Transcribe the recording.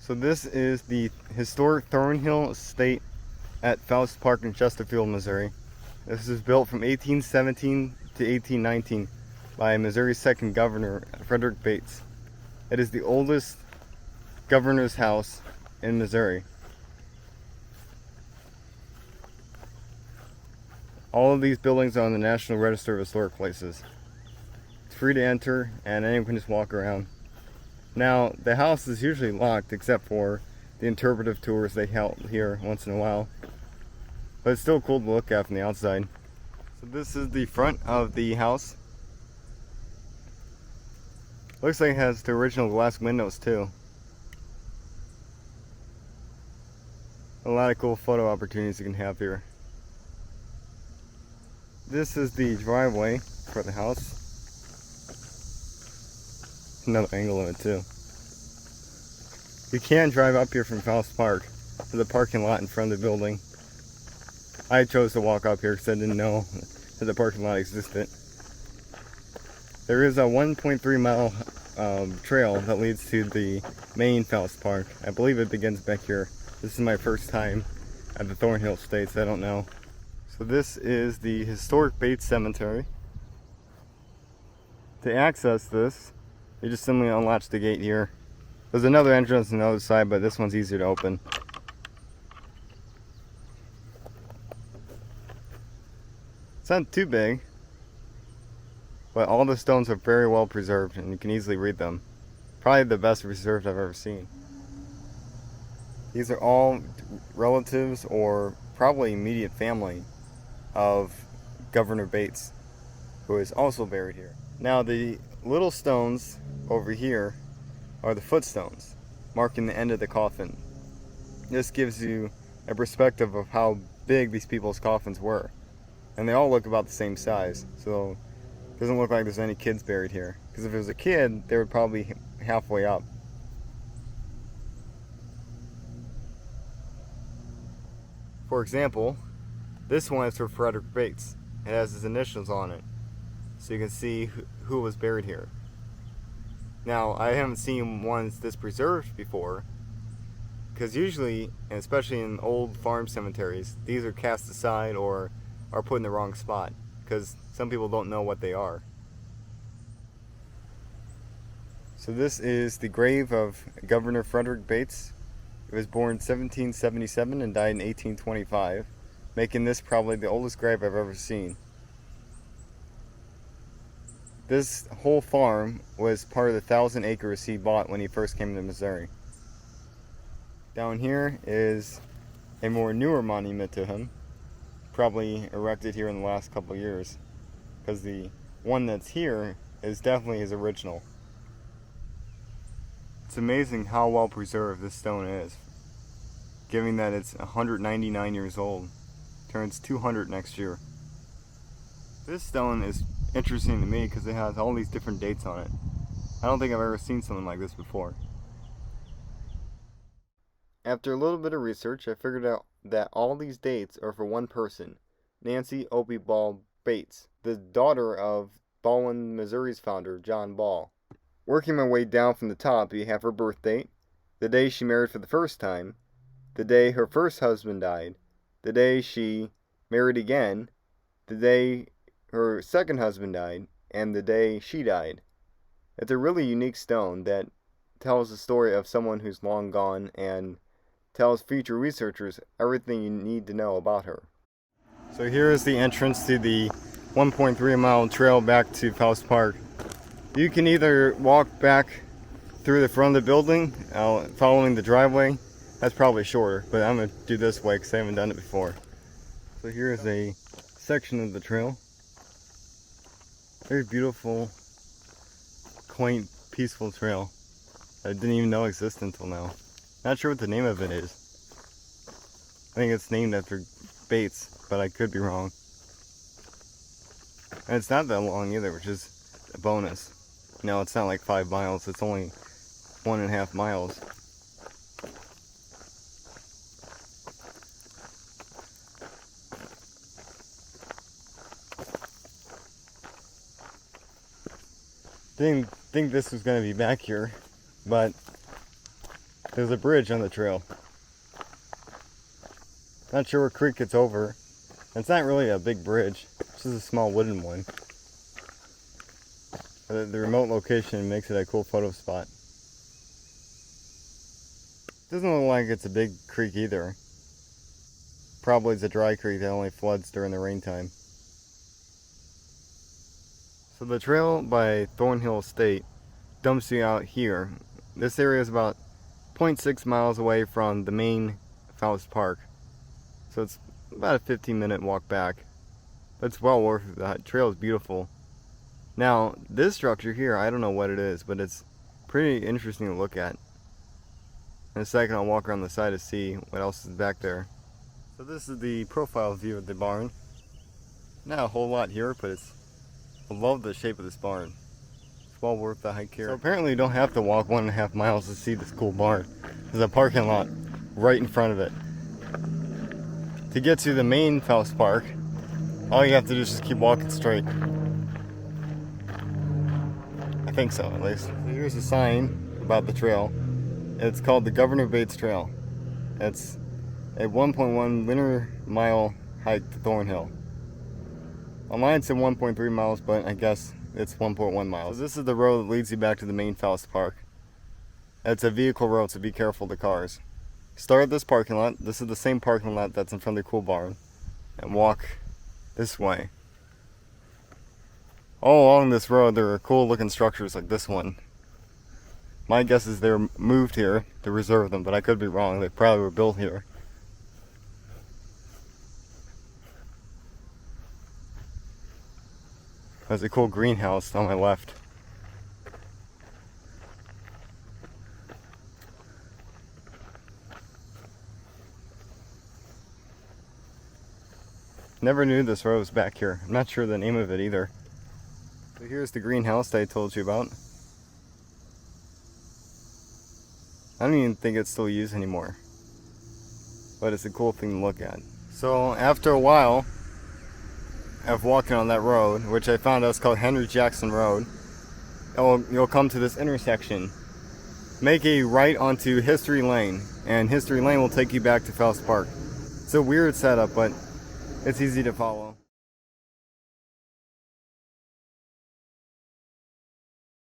So this is the historic Thornhill Estate at Faust Park in Chesterfield, Missouri. This was built from 1817 to 1819 by Missouri's second governor, Frederick Bates. It is the oldest governor's house in Missouri. All of these buildings are on the National Register of Historic Places. It's free to enter and anyone can just walk around. Now, the house is usually locked except for the interpretive tours they held here once in a while. But it's still cool to look at from the outside. So this is the front of the house. Looks like it has the original glass windows too. A lot of cool photo opportunities you can have here. This is the driveway for the house. Another angle of it too. You can drive up here from Faust Park to the parking lot in front of the building. I chose to walk up here because I didn't know that the parking lot existed. There is a 1.3 mile trail that leads to the main Faust Park. I believe it begins back here. This is my first time at the Thornhill Estate, so I don't know. So this is the historic Bates Cemetery. To access this, you just simply unlatch the gate here. There's another entrance on the other side, but this one's easier to open. It's not too big, but all the stones are very well preserved and you can easily read them. Probably the best preserved I've ever seen. These are all relatives or probably immediate family of Governor Bates, who is also buried here. Now the little stones over here are the footstones, marking the end of the coffin. This gives you a perspective of how big these people's coffins were. And they all look about the same size, so it doesn't look like there's any kids buried here. Because if it was a kid, they would probably be halfway up. For example, this one is for Frederick Bates. It has his initials on it, so you can see who was buried here. Now, I haven't seen ones this preserved before, because usually, and especially in old farm cemeteries, these are cast aside or are put in the wrong spot, because some people don't know what they are. So this is the grave of Governor Frederick Bates. He was born in 1777 and died in 1825, making this probably the oldest grave I've ever seen. This whole farm was part of the 1,000 acres he bought when he first came to Missouri. Down here is a more newer monument to him, probably erected here in the last couple of years, because the one that's here is definitely his original. It's amazing how well preserved this stone is, given that it's 199 years old. Turns 200 next year. This stone is interesting to me because it has all these different dates on it. I don't think I've ever seen something like this before. After a little bit of research, I figured out that all these dates are for one person, Nancy Opie Ball Bates, the daughter of Ballwin, Missouri's founder, John Ball. Working my way down from the top, you have her birth date, the day she married for the first time, the day her first husband died, the day she married again, the day her second husband died, and the day she died. It's a really unique stone that tells the story of someone who's long gone and tells future researchers everything you need to know about her. So here is the entrance to the 1.3 mile trail back to Faust Park. You can either walk back through the front of the building, following the driveway. That's probably shorter, but I'm going to do this way because I haven't done it before. So here's a section of the trail. Very beautiful, quaint, peaceful trail that I didn't even know existed until now. Not sure what the name of it is. I think it's named after Bates, but I could be wrong. And it's not that long either, which is a bonus. No, it's not like 5 miles, it's only 1.5 miles. Didn't think this was going to be back here, but There's a bridge on the trail. Not sure what creek it's over. It's not really a big bridge. It's just a small wooden one. The remote location makes it a cool photo spot. Doesn't look like it's a big creek either. Probably it's a dry creek that only floods during the rain time. So the trail by Thornhill Estate dumps you out here. This area is about 0.6 miles away from the main Faust Park. So it's about a 15-minute walk back. But it's well worth it. The trail is beautiful. Now, this structure here, I don't know what it is, but it's pretty interesting to look at. In a second, I'll walk around the side to see what else is back there. So this is the profile view of the barn. Not a whole lot here, but I love the shape of this barn. It's well worth the hike here. So apparently you don't have to walk 1.5 miles to see this cool barn. There's a parking lot right in front of it. To get to the main Faust Park, all you have to do is just keep walking straight. I think so, at least. So here's a sign about the trail. It's called the Frederick Bates Trail. It's a 1.1 linear mile hike to Thornhill. Online it said 1.3 miles, but I guess it's 1.1 miles. So this is the road that leads you back to the main Faust Park. It's a vehicle road, so be careful of the cars. Start at this parking lot. This is the same parking lot that's in front of the cool barn. And walk this way. All along this road there are cool looking structures like this one. My guess is they're moved here to reserve them, but I could be wrong. They probably were built here. There's a cool greenhouse on my left. Never knew this road was back here. I'm not sure the name of it either. So here's the greenhouse that I told you about. I don't even think it's still used anymore. But it's a cool thing to look at. So after a while of walking on that road, which I found out is called Henry Jackson Road, you'll come to this intersection. Make a right onto History Lane, and History Lane will take you back to Faust Park. It's a weird setup, but it's easy to follow.